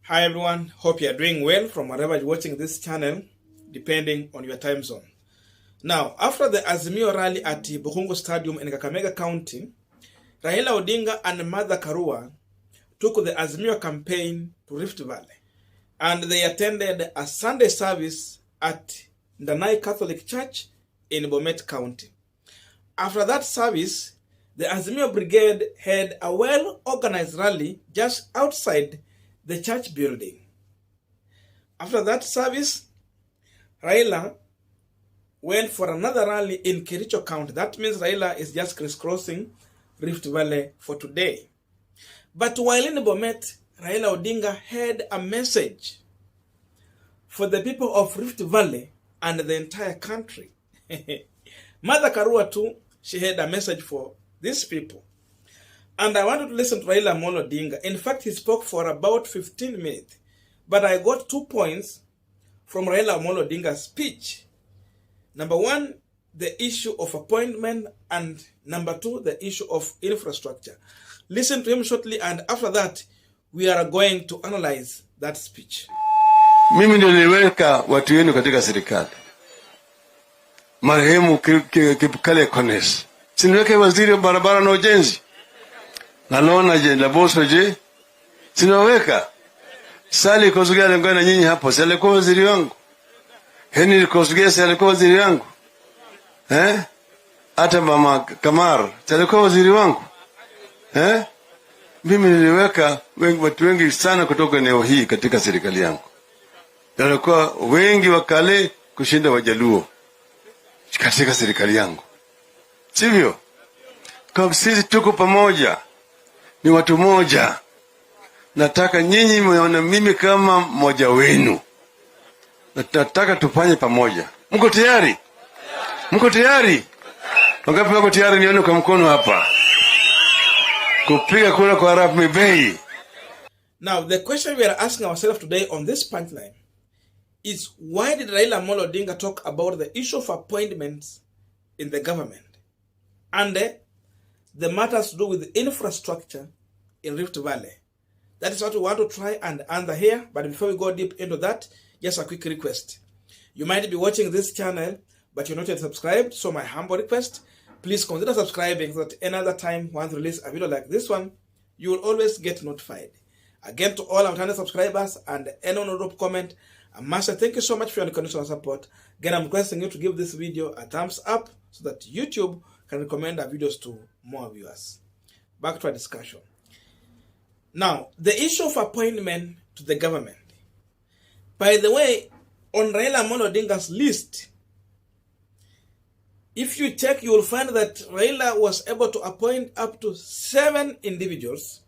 Hi everyone, hope you are doing well from wherever you're watching this channel, depending on your time zone. Now, after the Azimio rally at Bukhungu Stadium in Kakamega County, Raila Odinga and Martha Karua took the Azimio campaign to Rift Valley, and they attended a Sunday service at Ndanai Catholic Church in Bomet County. After that service, the Azimio Brigade had a well-organized rally just outside the church building. After that service, Raila went for another rally in Kericho County. That means Raila is just crisscrossing Rift Valley for today. But while in Bomet, Raila Odinga had a message for the people of Rift Valley and the entire country. Martha Karua too, she had a message for these people. And I wanted to listen to Raila Odinga. In fact, he spoke for about 15 minutes. But I got 2 points from Raila Odinga's speech. Number one, the issue of appointment, and number two, the issue of infrastructure. Listen to him shortly, and after that, we are going to analyze that speech. Mimi ndio niliweka watu wenu katika serikali. Marehemu Kipkale Kones. Siniweke waziri wa barabara na ujenzi. Nalona je, Laboso je? Sinaweka. Sali Kosugea alikuwa na nyinyi hapo. Sali alikuwa waziri wangu. Henry Kosugea alikuwa waziri wangu. Hata mama Kamar alikuwa waziri wangu. Mimi niliweka watu wengi sana kutoka eneo hii katika serikali yangu. Walikuwa wengi wakale kushinda Wajaluo katika serikali yangu. Sivyo? Kwa sisi tuko pamoja. Ni watu moja. Nataka nyinyi mwaone mimi kama mmoja wenu. Nataka tufanye pamoja. Mko tayari? Mko tayari? Wangapi wako tayari nione kwa mkono hapa? Kupiga kura kwa Arap Mibei. Now, the question we are asking ourselves today on this punchline is, why did Raila Odinga talk about the issue of appointments in the government and the matters to do with infrastructure in Rift Valley? That is what we want to try and answer here. But before we go deep into that, just a quick request. You might be watching this channel, but you're not yet subscribed. So my humble request, please consider subscribing so that another time once we release a video like this one, you will always get notified. Again, to all our channel subscribers and anyone who drop comment, I must say thank you so much for your unconditional support. Again, I'm requesting you to give this video a thumbs up so that YouTube can recommend our videos to more viewers. Back to our discussion. Now, the issue of appointment to the government. By the way, on Raila Odinga's list, if you check, you will find that Raila was able to appoint up to 7 individuals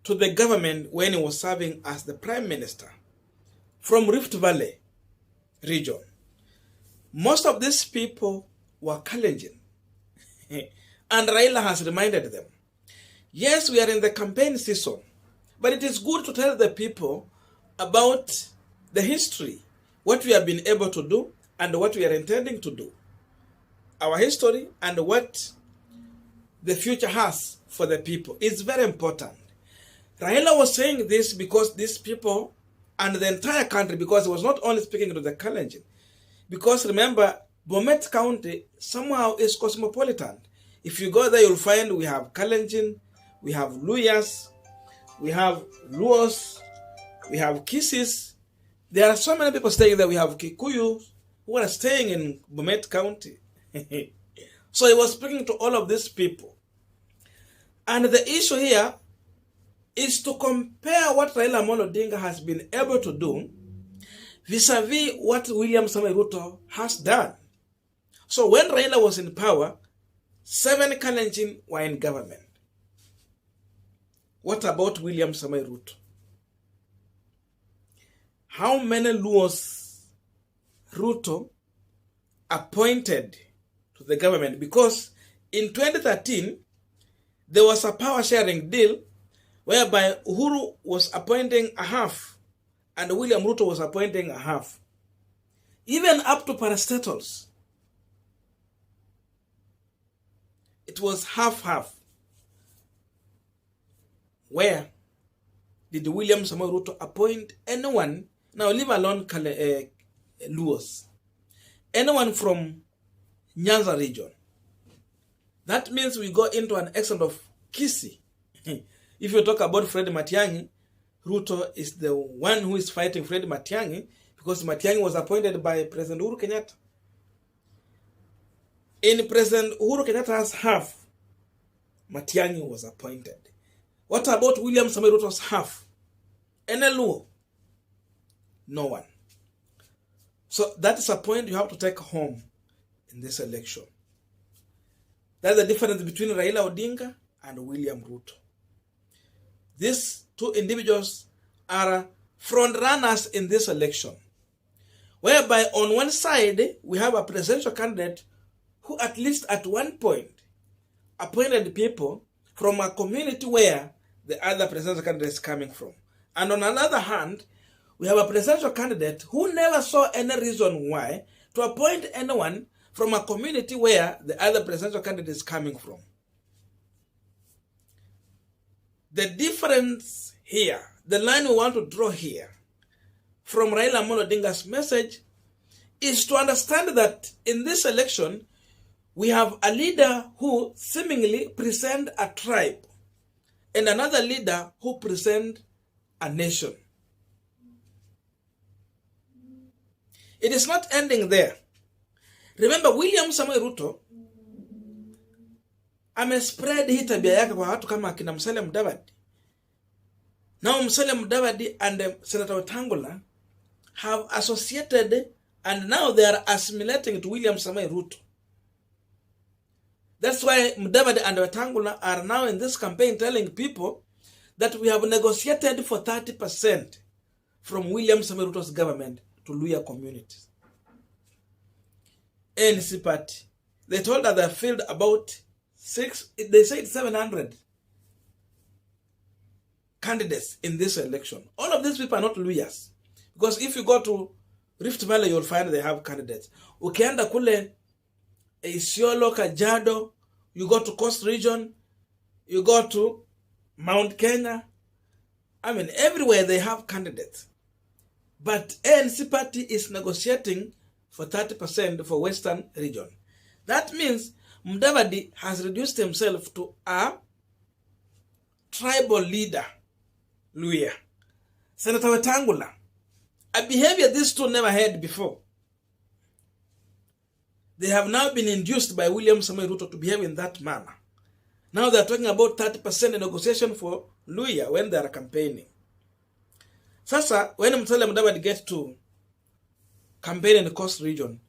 to the government when he was serving as the Prime Minister from Rift Valley region. Most of these people were Kalenjin. And Raila has reminded them, yes, we are in the campaign season, but it is good to tell the people about the history, what we have been able to do and what we are intending to do. Our history and what the future has for the people is very important. Raila was saying this because these people and the entire country, because he was not only speaking to the Kalenjin, because remember, Bomet County somehow is cosmopolitan. If you go there, you'll find we have Kalenjin, we have Luyas, we have Luos, we have Kisis. There are so many people staying there. We have Kikuyu who are staying in Bomet County. So he was speaking to all of these people. And the issue here is to compare what Raila Odinga has been able to do vis-a-vis what William Samoei Ruto has done. So when Raila was in power, 7 Kalenjin were in government. What about William Samoei Ruto? How many Luos Ruto appointed to the government? Because in 2013, there was a power sharing deal whereby Uhuru was appointing a half and William Ruto was appointing a half. Even up to parastatals, it was half-half. Where did William Samoei Ruto appoint anyone, now leave alone Luos, anyone from Nyanza region? That means we go into an extent of Kisii. If you talk about Fred Matiang'i, Ruto is the one who is fighting Fred Matiang'i, because Matiang'i was appointed by President Uhuru Kenyatta. In President Uhuru Kenyatta's half, Matiang'i was appointed. What about William Samoei Ruto's half? NLO? No one. So that is a point you have to take home in this election. That's the difference between Raila Odinga and William Ruto. These two individuals are front runners in this election, whereby on one side we have a presidential candidate who at least at one point appointed people from a community where the other presidential candidate is coming from. And on another hand, we have a presidential candidate who never saw any reason why to appoint anyone from a community where the other presidential candidate is coming from. The difference here, the line we want to draw here from Raila Odinga's message, is to understand that in this election, we have a leader who seemingly presents a tribe and another leader who presents a nation. It is not ending there. Remember, William Samoei Ruto amespread hii tabia yake kwa watu kama akina Musalia Mudavadi. Now Musalia Mudavadi and Senator Wetangula have associated, and now they are assimilating to William Samoei Ruto. That's why Mudavadi and Wetangula are now in this campaign telling people that we have negotiated for 30% from William Samoei Ruto's government to Luhya communities. ANC party, they told that they filled about 700 candidates in this election. All of these people are not Luhyas, because if you go to Rift Valley, you'll find they have candidates. Ukienda kule Isiolo, Kajiado, you go to Coast Region, you go to Mount Kenya. I mean, everywhere they have candidates. But ANC party is negotiating for 30% for Western region. That means Mudavadi has reduced himself to a tribal leader, Luhya. Senator Wetangula, a behavior these two never had before. They have now been induced by William Samoei Ruto to behave in that manner. Now they are talking about 30% in negotiation for Luhya when they are campaigning. Sasa, when Musalia Mudavadi gets to campaign in the Coast Region,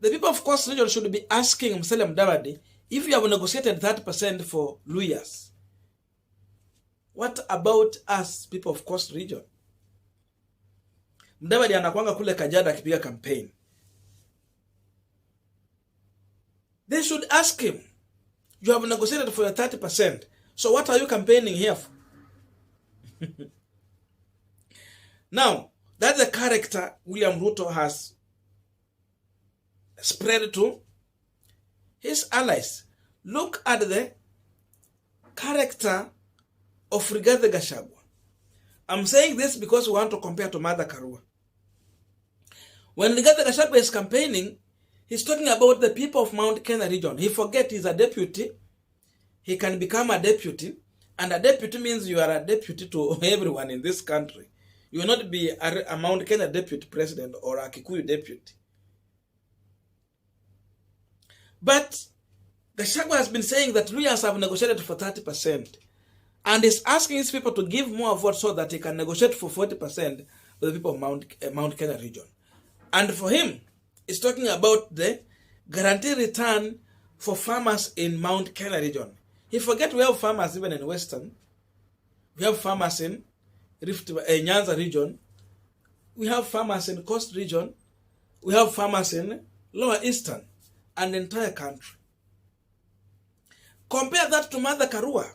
the people of Coast Region should be asking Musalia Mudavadi, if you have negotiated 30% for Luhyas, what about us, people of Coast Region? Mudavadi anakuanga kule Kajiado akipiga campaign. They should ask him, you have negotiated for your 30%, so what are you campaigning here for? Now, that's the character William Ruto has spread to his allies. Look at the character of Rigathi Gachagua. I'm saying this because we want to compare to Martha Karua. When Rigathi Gachagua is campaigning, he's talking about the people of Mount Kenya region. He forgets he's a deputy. He can become a deputy. And a deputy means you are a deputy to everyone in this country. You will not be a Mount Kenya deputy president or a Kikuyu deputy. But Gachagua has been saying that Luhyas have negotiated for 30%. And is asking his people to give more of what so that he can negotiate for 40% for the people of Mount Kenya region. And for him, he's talking about the guaranteed return for farmers in Mount Kenya region. He forget we have farmers even in Western. We have farmers in Nyanza region. We have farmers in Coast region. We have farmers in Lower Eastern and the entire country. Compare that to Martha Karua.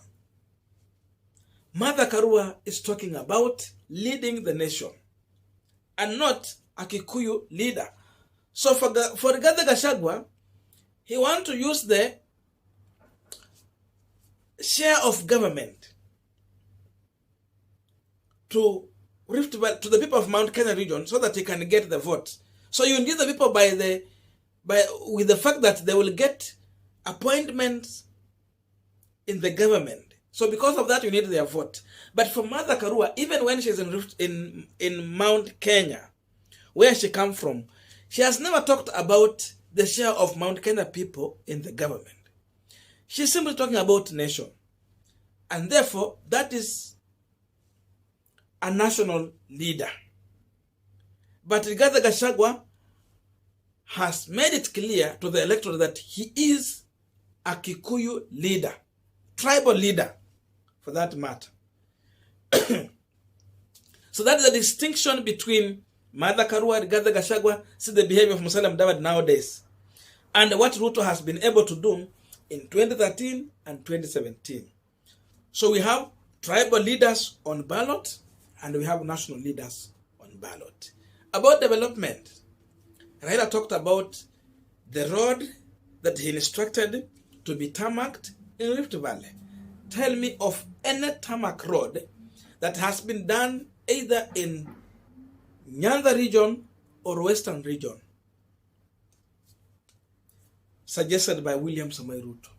Martha Karua is talking about leading the nation and not a Kikuyu leader. So for Rigathi Gachagua, he wants to use the share of government to Rift Valley, to the people of Mount Kenya region, so that he can get the vote. So you need the people with the fact that they will get appointments in the government. So because of that, you need their vote. But for Martha Karua, even when she's in Mount Kenya, where she comes from, she has never talked about the share of Mount Kenya people in the government. She's simply talking about nation. And therefore, that is a national leader. But Rigathi Gachagua has made it clear to the electorate that he is a Kikuyu leader, tribal leader, for that matter. So that is the distinction between Martha Karua and Rigathi Gachagua. See the behavior of Musalia Mudavadi nowadays, and what Ruto has been able to do in 2013 and 2017. So we have tribal leaders on ballot, and we have national leaders on ballot. About development, Raila talked about the road that he instructed to be tarmacked in Rift Valley. Tell me of any tarmac road that has been done either in Nyanza region or Western region, suggested by William Samoei Ruto.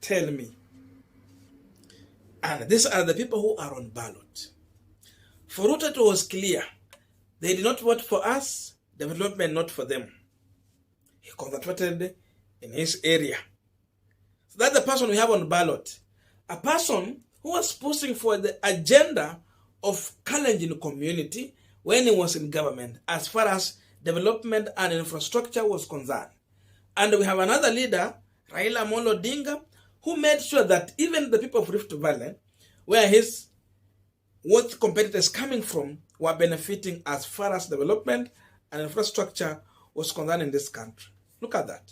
Tell me. And these are the people who are on ballot. For Ruto, it was clear. They did not vote for us, development not for them. He concentrated in his area. So that's the person we have on ballot. A person who was pushing for the agenda of Kalenjin community when he was in government, as far as development and infrastructure was concerned. And we have another leader, Raila Odinga, who made sure that even the people of Rift Valley, where his what competitors coming from, were benefiting as far as development and infrastructure was concerned in this country. Look at that.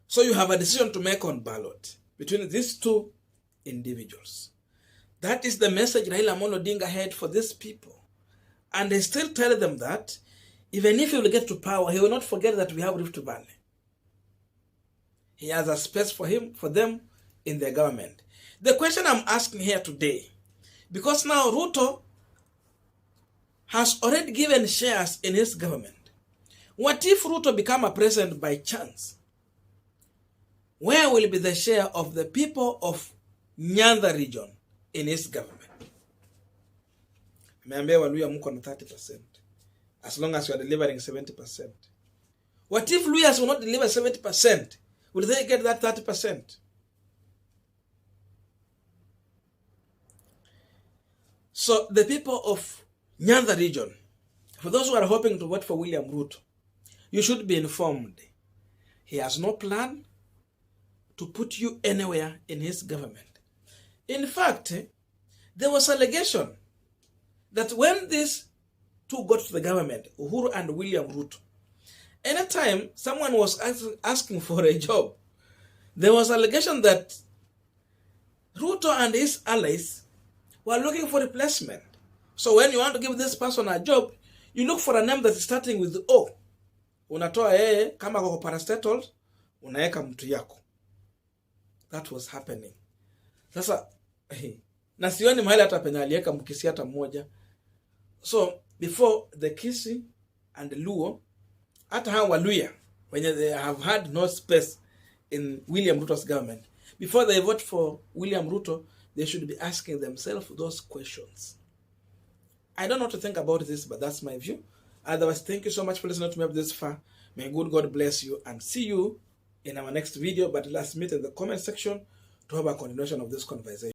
So you have a decision to make on ballot between these two individuals. That is the message Raila Odinga had for these people. And they still tell them that even if he will get to power, he will not forget that we have Rift Valley. He has a space for them in their government. The question I'm asking here today, because now Ruto has already given shares in his government. What if Ruto become a president by chance? Where will be the share of the people of Nyanza region in his government? Ameambia Waluya mko na 30%. As long as you are delivering 70%. What if Luyas will not deliver 70%? Will they get that 30%? So the people of Nyanza region, for those who are hoping to vote for William Ruto, you should be informed. He has no plan to put you anywhere in his government. In fact, there was allegation that when these two got to the government, Uhuru and William Ruto, anytime someone was asking for a job, there was allegation that Ruto and his allies were looking for replacement. So when you want to give this person a job, you look for a name that is starting with O. Unatoa yeye kama kwa parastatal, unaeka mtu yako. That was happening. Sasa, na sioni mahali hata penye alieka mkisi hata mmoja. So, before the Kisi and the Luo, hata hawa Waluya, when they have had no space in William Ruto's government, before they vote for William Ruto, they should be asking themselves those questions. I don't know what to think about this, but that's my view. Otherwise, thank you so much for listening to me up this far. May good God bless you and see you in our next video. But let's meet in the comment section to have a continuation of this conversation.